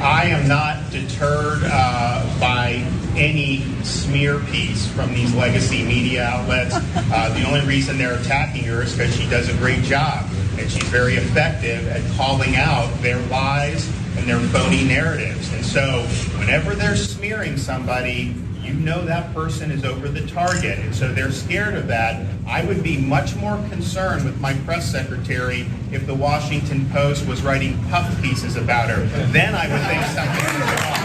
I am not deterred by any smear piece from these legacy media outlets. The only reason they're attacking her is because she does a great job, and she's very effective at calling out their lies and their phony narratives. And so whenever they're smearing somebody, you know that person is over the target. And so they're scared of that. I would be much more concerned with my press secretary if the Washington Post was writing puff pieces about her. Then I would think something was wrong.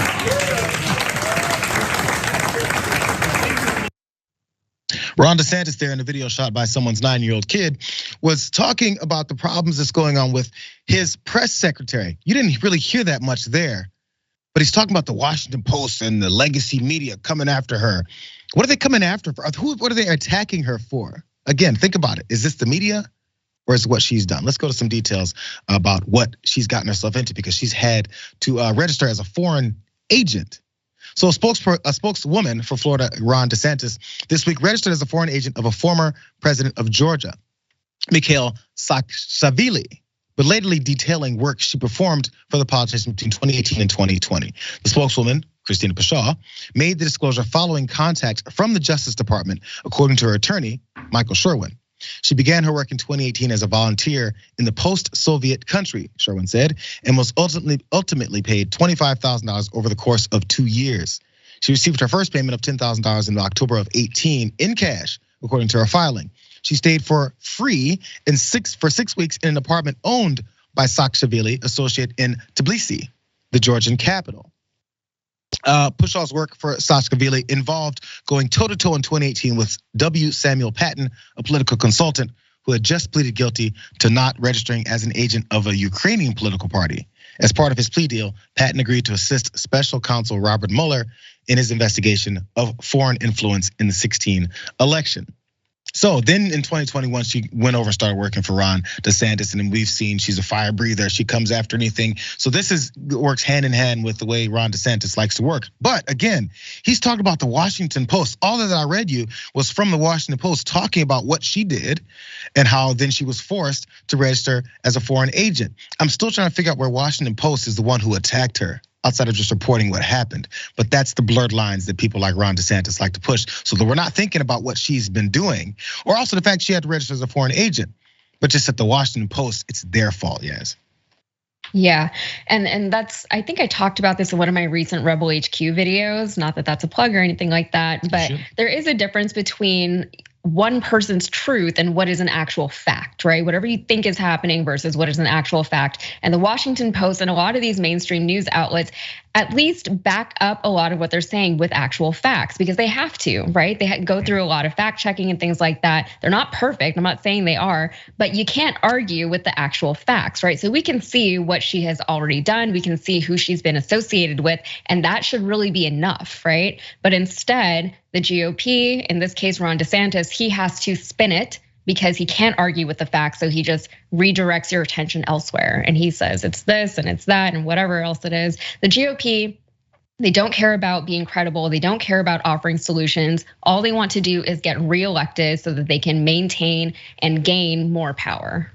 Ron DeSantis there in the video shot by someone's 9-year-old kid was talking about the problems that's going on with his press secretary. You didn't really hear that much there. But he's talking about the Washington Post and the legacy media coming after her. What are they coming after for? What are they attacking her for? Again, think about it. Is this the media or is it what she's done? Let's go to some details about what she's gotten herself into, because she's had to register as a foreign agent. So a spokeswoman for Florida, Ron DeSantis, this week registered as a foreign agent of a former president of Georgia, Mikhail Saakashvili, belatedly detailing work she performed for the politician between 2018 and 2020. The spokeswoman, Christina Pashaw, made the disclosure following contact from the Justice Department, according to her attorney, Michael Sherwin. She began her work in 2018 as a volunteer in the post-Soviet country, Sherwin said, and was ultimately paid $25,000 over the course of 2 years. She received her first payment of $10,000 in October of 18 in cash, according to her filing. She stayed for free for 6 weeks in an apartment owned by Saakashvili associate in Tbilisi, the Georgian capital. Pushaw's work for Saakashvili involved going toe-to-toe in 2018 with W. Samuel Patton, a political consultant who had just pleaded guilty to not registering as an agent of a Ukrainian political party. As part of his plea deal, Patton agreed to assist special counsel Robert Mueller in his investigation of foreign influence in the 2016 election. So then in 2021, she went over and started working for Ron DeSantis, and then we've seen she's a fire breather. She comes after anything. So this works hand in hand with the way Ron DeSantis likes to work. But again, he's talking about the Washington Post. All that I read you was from the Washington Post talking about what she did and how then she was forced to register as a foreign agent. I'm still trying to figure out where Washington Post is the one who attacked her, outside of just reporting what happened. But that's the blurred lines that people like Ron DeSantis like to push, so that we're not thinking about what she's been doing, or also the fact she had to register as a foreign agent, but just at the Washington Post, it's their fault, yes. Yeah, and that's, I think I talked about this in one of my recent Rebel HQ videos, not that that's a plug or anything like that, but there is a difference between one person's truth and what is an actual fact, right? Whatever you think is happening versus what is an actual fact. And the Washington Post and a lot of these mainstream news outlets at least back up a lot of what they're saying with actual facts, because they have to, right? They go through a lot of fact checking and things like that. They're not perfect, I'm not saying they are, but you can't argue with the actual facts, right? So we can see what she has already done, we can see who she's been associated with, and that should really be enough, right? But instead, the GOP, in this case, Ron DeSantis, he has to spin it because he can't argue with the facts, so he just redirects your attention elsewhere. And he says it's this and it's that and whatever else it is. The GOP, they don't care about being credible. They don't care about offering solutions. All they want to do is get reelected so that they can maintain and gain more power.